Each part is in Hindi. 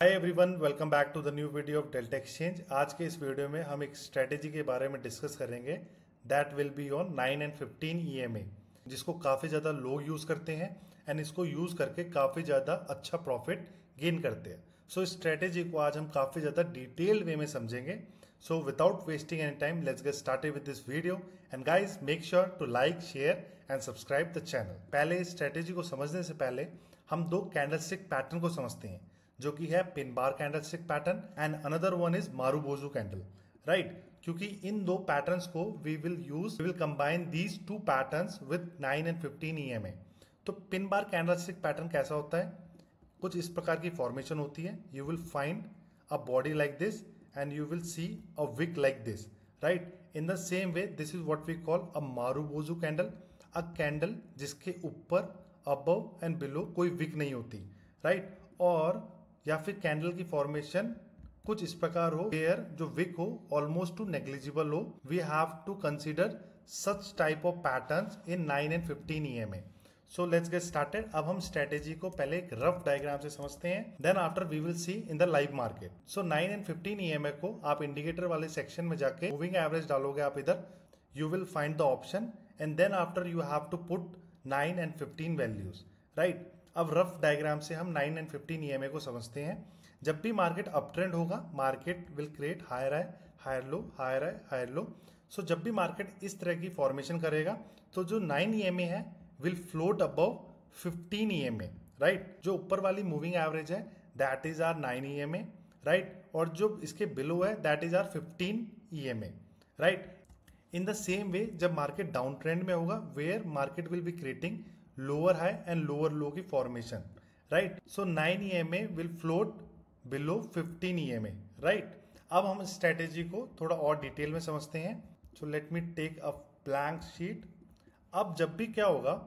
Hi everyone, welcome back to the new video of Delta Exchange. आज के इस वीडियो में हम एक स्ट्रेटेजी के बारे में डिस्कस करेंगे that will be on 9 and 15 EMA, जिसको काफ़ी ज़्यादा लोग यूज़ करते हैं एंड इसको यूज़ करके काफ़ी ज़्यादा अच्छा प्रॉफिट गेन करते हैं। सो इस स्ट्रेटेजी को आज हम काफ़ी ज़्यादा डिटेल्ड वे में समझेंगे। So without wasting any time let's get started with this video and guys make sure to like, share and subscribe the channel. पहले इस स्ट्रेटेजी को समझने से पहले हम दो कैंडलस्टिक पैटर्न को समझते हैं, जो कि है pin bar candlestick pattern and another one is marubozu candle, right. क्योंकि इन दो पैटर्न्स को we will combine these two patterns with 9 and 15 EMA। तो पिन बार कैंडलस्टिक पैटर्न कैसा होता है? कुछ इस प्रकार की फॉर्मेशन होती है। You will find a body like this and you will see a wick like this, right. In the same way this is what we call a marubozu candle, a candle जिसके ऊपर अबव एंड बिलो कोई विक नहीं होती, राइट। और या फिर कैंडल की फॉर्मेशन कुछ इस प्रकार हो वेयर जो विक हो ऑलमोस्ट टू नेग्लिजिबल हो। We have to consider such type of patterns in 9 and 15 EMA। So let's get started. अब हम स्ट्रेटेजी को पहले एक रफ डायग्राम से समझते हैं, then after we will see in the live market. So 9 and 15 EMA को आप इंडिकेटर वाले सेक्शन में जाके मूविंग एवरेज डालोगे आप इधर, you will find the option and then after you have to put 9 and 15 values, right. अब रफ डायग्राम से हम 9 एंड 15 EMA को समझते हैं। जब भी मार्केट अप ट्रेंड होगा, market will create higher high, higher low, higher high, higher low. So जब भी मार्केट इस तरह की फॉर्मेशन करेगा तो जो 9 EMA है will float above 15 EMA, right. जो ऊपर वाली मूविंग एवरेज है that is our 9 EMA, right. और जो इसके बिलो है that is our 15 EMA, right. In the same way जब मार्केट डाउन ट्रेंड में होगा where market will be creating lower high and lower low की formation, right. So 9 EMA will float below 15 EMA, right. अब हम स्ट्रेटेजी को थोड़ा और डिटेल में समझते हैं। So let me take a blank sheet. अब जब भी क्या होगा,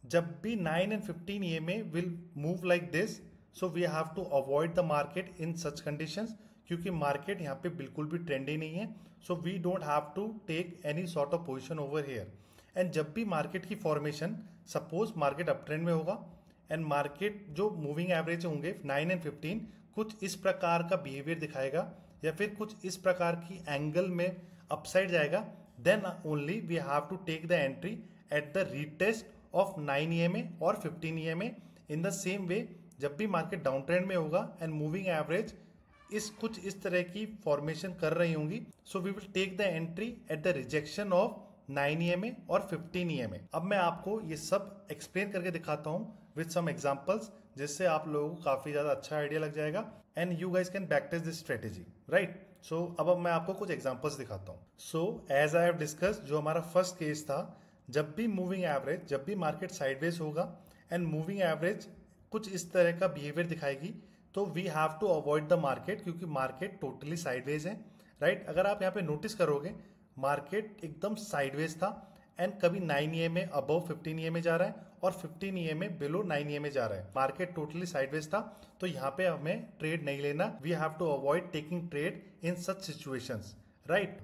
जब भी 9 and 15 EMA will move like this, so we have to avoid the market in such conditions, क्योंकि मार्केट यहाँ पे बिल्कुल भी ट्रेंडी नहीं है। So we don't have to take any sort of position over here. And जब भी मार्केट की formation, suppose market up trend में होगा एंड मार्केट जो मूविंग एवरेज होंगे 9 एंड 15 कुछ इस प्रकार का बिहेवियर दिखाएगा या फिर कुछ इस प्रकार की एंगल में अपसाइड जाएगा, then only we have to take the entry at the retest of 9 EMA और 15 EMA। In the same way जब भी मार्केट डाउन ट्रेंड में होगा एंड मूविंग एवरेज कुछ इस तरह की फॉर्मेशन कर रही होंगी, so we will take the entry at the rejection of 9 EMA और 15 EMA। अब मैं आपको ये सब एक्सप्लेन करके दिखाता हूँ विद सम एग्जांपल्स, जिससे आप लोगों को काफी ज्यादा अच्छा आइडिया लग जाएगा and you guys can back test this strategy, right. So अब मैं आपको कुछ एग्जांपल्स दिखाता हूँ। So as I have discuss, जो हमारा फर्स्ट केस था, जब भी मूविंग एवरेज, जब भी मार्केट साइडवेज होगा एंड मूविंग एवरेज कुछ इस तरह का बिहेवियर दिखाएगी, तो we have to avoid the market, क्योंकि मार्केट टोटली साइडवेज है, राइट। अगर आप यहाँ पे नोटिस करोगे मार्केट एकदम साइडवेज था एंड कभी 9 EMA अबव 15 EMA जा रहा है और 15 EMA बिलो 9 EMA जा रहा है। मार्केट टोटली साइडवेज था, तो यहाँ पे हमें ट्रेड नहीं लेना। We have to avoid taking trade in such situations, right.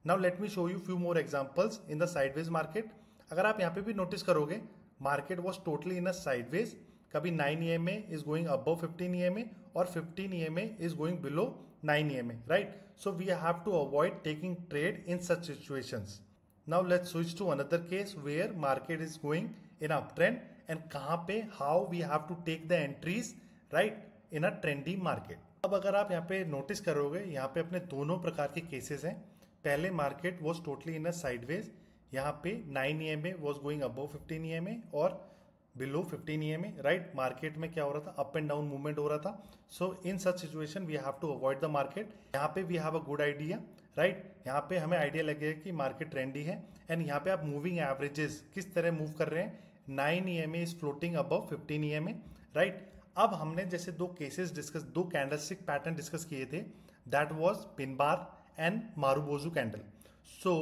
Now let me show you few more examples in the sideways market. अगर आप यहाँ पे भी नोटिस करोगे market was totally in a sideways, कभी 9 EMA is going above 15 EMA और 15 EMA is going below 9 EMA, right? So we have to avoid taking trade in such situations. Now let's switch to another case where market is going in uptrend and कहाँ पे how we have to take the entries, right, in a trendy market. अब अगर आप यहाँ पे नोटिस करोगे, यहाँ पे अपने दोनों प्रकार के केसेस हैं। पहले market was totally in a sideways, यहाँ पे 9 EMA was going above 15 EMA और बिलो 15 EMA, राइट। मार्केट में क्या हो रहा था, अप एंड डाउन मूवमेंट हो रहा था। So in such situation we have to avoid the market. यहाँ पे we have a good idea, right. यहाँ पे हमें आइडिया लगेगा कि मार्केट ट्रेंडी है एंड यहाँ पे आप मूविंग एवरेजेस किस तरह मूव कर रहे हैं। 9 EMA is floating above 15 EMA, right. अब हमने जैसे दो केसेस डिस्कस, दो कैंडलस्टिक पैटर्न डिस्कस किए थे, that was pin bar and marubozu candle. So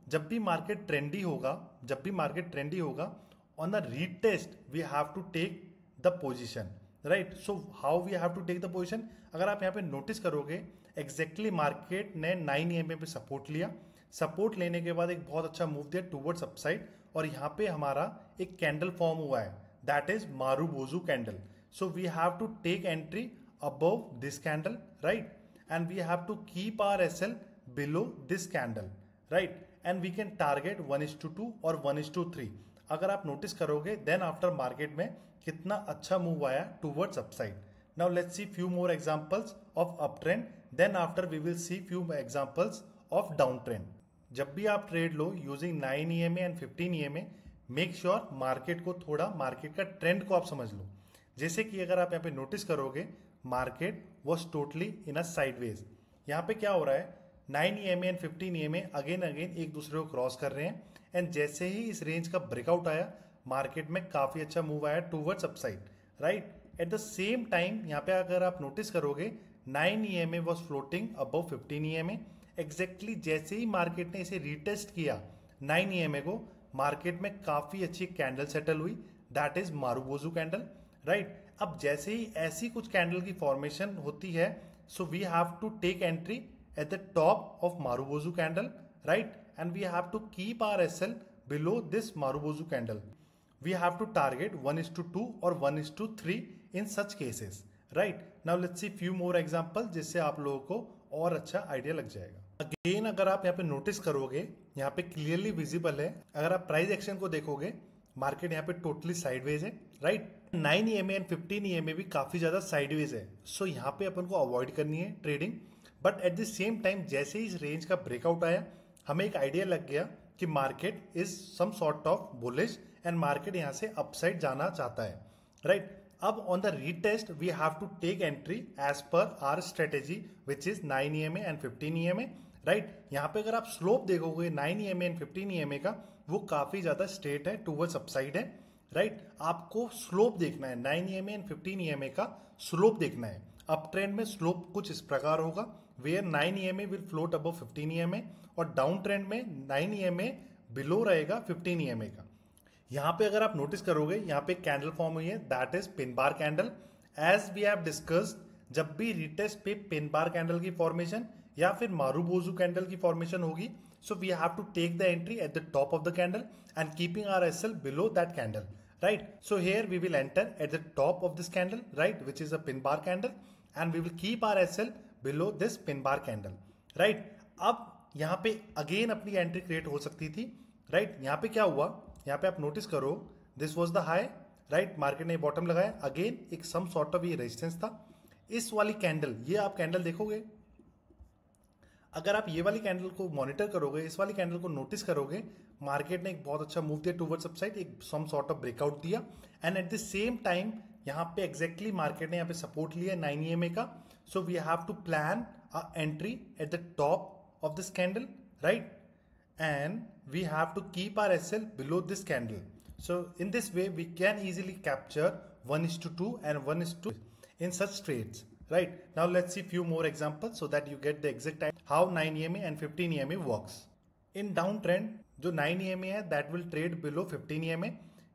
जब भी मार्केट ट्रेंडी होगा, जब भी मार्केट ट्रेंडी होगा, on a retest we have to take the position, right? So how we have to take the position? अगर आप यहाँ पे नोटिस करोगे एग्जैक्टली मार्केट ने 9 EMA पे सपोर्ट लिया, सपोर्ट लेने के बाद एक बहुत अच्छा मूव दिया टूवर्ड्स अपसाइड और यहाँ पे हमारा एक कैंडल फॉर्म हुआ है that is marubozu candle. So we have to take entry above this candle, right? And we have to keep our SL below this candle, right? And we can target 1:2 और 1:3. अगर आप नोटिस करोगे देन आफ्टर मार्केट में कितना अच्छा मूव आया towards upside. Now let's see few more examples of up trend, then after we will see few examples of down trend. जब भी आप ट्रेड लो using 9 EMA and 15 EMA, make sure market को थोड़ा मार्केट का ट्रेंड को आप समझ लो. जैसे कि अगर आप यहाँ पे नोटिस करोगे market was totally in a sideways. यहाँ पे क्या हो रहा है, 9 EMA एंड 15 EMA अगेन एक दूसरे को क्रॉस कर रहे हैं. एंड जैसे ही इस रेंज का ब्रेकआउट आया मार्केट में काफी अच्छा मूव आया towards upside, right? At the same time यहाँ पे अगर आप नोटिस करोगे 9 EMA was floating above 15 EMA. Exactly जैसे ही मार्केट ने इसे रिटेस्ट किया 9 EMA को, मार्केट में काफी अच्छी कैंडल सेटल हुई, that is marubozu candle, right? अब जैसे ही ऐसी कुछ कैंडल की फॉर्मेशन होती है, so we have to take entry at the top of Marubozu candle, right? And we have to keep our SL below this Marubozu candle. We have to target 1:2 or 1:3 in such cases, right? Now let's see few more examples जिससे आप लोगों को और अच्छा आइडिया लग जाएगा. अगेन अगर आप यहाँ पे नोटिस करोगे यहाँ पे क्लियरली विजिबल है. अगर आप प्राइस एक्शन को देखोगे मार्केट यहाँ पे टोटली साइडवेज है, राइट? 9 EMA एंड 15 EMA भी काफी ज्यादा साइडवेज है. सो यहाँ पे अपन को अवॉइड करनी है trading. But at the same time जैसे ही इस रेंज का ब्रेकआउट आया हमें एक आइडिया लग गया कि market is some sort of bullish and market यहाँ से अपसाइड जाना चाहता है, राइट? अब on the retest we have to take entry as per our strategy which is 9 EMA and 15 EMA, right? यहाँ पे अगर आप स्लोप देखोगे 9 EMA एंड 15 EMA का, वो काफी ज्यादा स्ट्रेट है, टूवर्ड्स अपसाइड है, राइट? आपको स्लोप देखना है, 9 EMA एंड 15 EMA का स्लोप देखना है. अप ट्रेंड में स्लोप कुछ इस प्रकार होगा, where 9 EMA will float above 15 EMA, और डाउन ट्रेंड में 9 EMA बिलो रहेगा 15 EMA का. यहाँ पे अगर आप नोटिस करोगे यहाँ पे कैंडल फॉर्म हुई है, that is pin bar candle. As we have discussed, जब भी रिटेस्ट पे पिन बार कैंडल की फॉर्मेशन या फिर मारुबोजू कैंडल की फॉर्मेशन होगी, so we have to take the entry at the top of the candle and keeping our SL below that candle, right? So here we will enter at the top of this candle, right, which is a pin bar candle, and we will keep our SL below this pin bar candle, right? अब यहाँ पे अगेन अपनी एंट्री क्रिएट हो सकती थी, राइट? यहाँ पे क्या हुआ, यहाँ पे आप नोटिस करो this was the high, right? Market ने बॉटम लगाया, अगेन एक सम सॉर्ट ऑफ ये रेजिस्टेंस था. इस वाली कैंडल, ये आप कैंडल देखोगे, अगर आप ये वाली कैंडल को मॉनिटर करोगे, इस वाली कैंडल को नोटिस करोगे, मार्केट ने एक बहुत अच्छा मूव दिया टुवर्ड्स अपसाइड, एक सम सॉर्ट ऑफ ब्रेकआउट दिया. And at the same time यहाँ पे एग्जैक्टली मार्केट ने यहाँ पे सपोर्ट लिया 9 EMA का. So we have to plan a entry at the top of this candle, right? And we have to keep our SL below this candle. So in this way we can easily capture 1:2 and 1:3 in such trades, right? Now let's see few more examples so that you get the exact time how 9 EMA and 15 EMA works. In downtrend जो 9 EMA है that will trade below 15 EMA.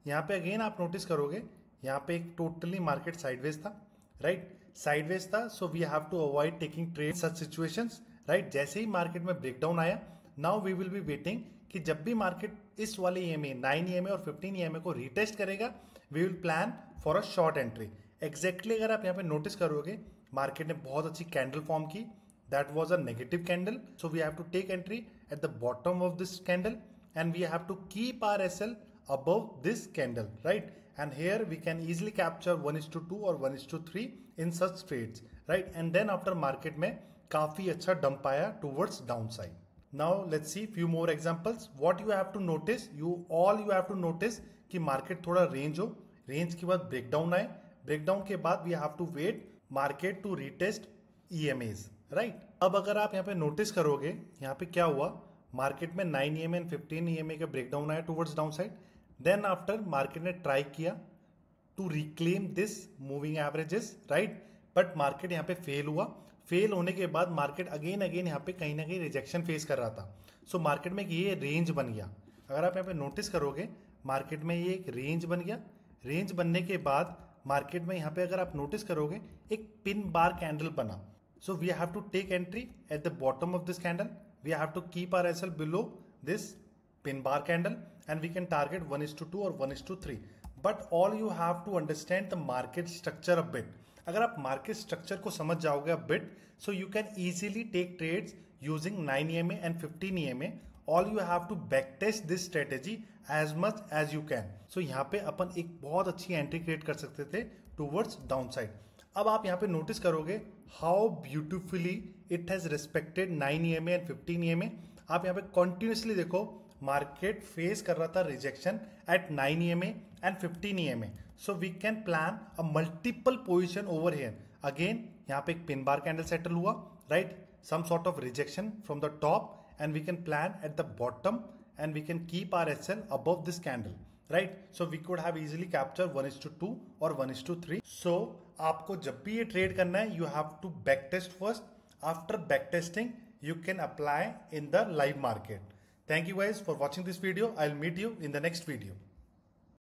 यहाँ पे अगेन आप नोटिस करोगे यहाँ पे एक टोटली मार्केट साइडवेज था, राइट? साइडवेज था, so we have to avoid taking trade such situations, right? जैसे ही मार्केट में ब्रेकडाउन आया, now we will be waiting कि जब भी मार्केट इस वाले EMA 9 EMA और 15 EMA को रिटेस्ट करेगा, we will plan for a short entry. Exactly अगर आप यहाँ पे नोटिस करोगे मार्केट ने बहुत अच्छी कैंडल फॉर्म की, that was a negative candle, so we have to take entry at the bottom of this candle and we have to keep our SL above this candle, right? And here we can easily capture 1:2 or 1:3 in such trades, right? And then after market में काफी अच्छा डंप आया towards downside. Now let's see few more examples. What you have to notice, you have to notice कि मार्केट थोड़ा रेंज हो, रेंज के बाद ब्रेकडाउन आए, ब्रेकडाउन के बाद we have to wait market to retest EMAs, right? अब अगर आप यहाँ पे नोटिस करोगे यहाँ पे क्या हुआ, मार्केट में 9 EMA एंड 15 EMA का ब्रेकडाउन आया towards down side. Then after market ने ट्राई किया to reclaim this moving averages, right? But market यहाँ पे फेल हुआ. फेल होने के बाद मार्केट अगेन यहाँ पे कहीं ना कहीं रिजेक्शन फेस कर रहा था. सो मार्केट में ये रेंज बन गया. अगर आप यहाँ पे नोटिस करोगे मार्केट में ये एक रेंज बन गया. रेंज बनने के बाद मार्केट में यहाँ पे अगर आप नोटिस करोगे एक पिन बार कैंडल बना. So we have to take entry at the bottom of this candle. We have to keep our SL below this pin bar candle and we can target 1:2 or 1:3. But all you have to understand the market structure a bit. अगर आप मार्केट स्ट्रक्चर को समझ जाओगे bit, so you can easily take trades using 9 EMA and 15 EMA. All you have to back test this strategy as much as you can. So यहाँ पे अपन एक बहुत अच्छी एंट्री क्रिएट कर सकते थे टूवर्ड्स डाउन साइड. अब आप यहाँ पे नोटिस करोगे how beautifully it has respected 9 EMA and 15 EMA. आप यहाँ पे कॉन्टिन्यूसली देखो मार्केट फेस कर रहा था rejection at 9 EMA and 15 EMA. So we can plan a multiple position over here. Again यहाँ पे एक पिन बार कैंडल सेटल हुआ, right, some sort of rejection from the top, and we can plan at the bottom and we can keep our SL above this candle, right? So we could have easily captured 1:2 or 1:3. So आपको जब भी ये ट्रेड करना है, you have to back test first. After back testing, you can apply in the live market. Thank you guys for watching this video. I'll meet you in the next video.